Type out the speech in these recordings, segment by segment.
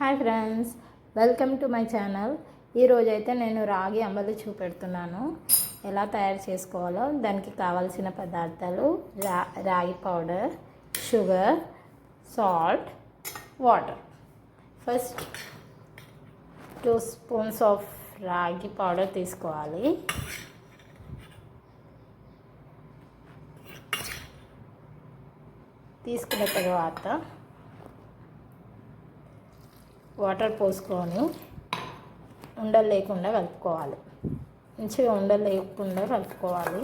Hi friends, welcome to my channel. ఈరోజైతే నేను రాగి అంబలి చూపెడుతున్నాను. ఎలా తయారు చేసుకోవాలో దానికి కావాల్సిన పదార్థాలు రాగి powder, sugar, salt, water. First 2 spoons of రాగి పౌడర్ తీసుకోవాలి. తీసుకున్న తర్వాత వాటర్ పోసుకొని ఉండలు లేకుండా కలుపుకోవాలి. మంచిగా ఉండలు లేకుండా కలుపుకోవాలి.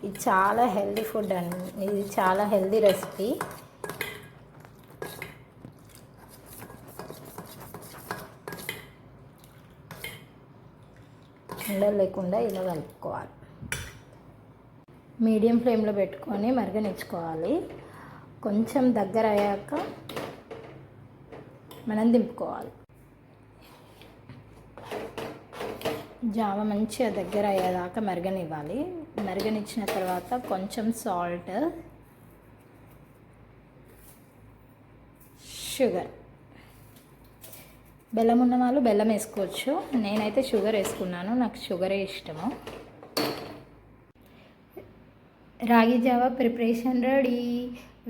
ఇది చాలా హెల్దీ ఫుడ్ అండి. ఇది చాలా హెల్దీ రెసిపీ. ఉండలు లేకుండా ఇలా కలుపుకోవాలి. మీడియం ఫ్లేమ్లో పెట్టుకొని మరగనిచ్చుకోవాలి. కొంచెం దగ్గర అయ్యాక మనం దింపుకోవాలి. జావ మంచిగా దగ్గర అయ్యేదాకా మరగనివ్వాలి. మరగనిచ్చిన తర్వాత కొంచెం సాల్ట్, షుగర్, బెల్లం ఉన్న వాళ్ళు బెల్లం వేసుకోవచ్చు. నేనైతే షుగర్ వేసుకున్నాను, నాకు షుగరే ఇష్టము. రాగి జావ ప్రిపరేషన్ రెడీ.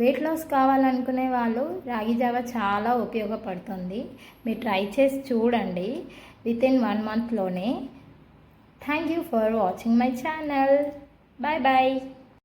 వెయిట్ లాస్ కావాలనుకునే వాళ్ళు రాగి జావ చాలా ఉపయోగపడుతుంది. మీరు ట్రై చేసి చూడండి వితిన్ 1 monthలోనే. Thank you for watching my channel. Bye bye.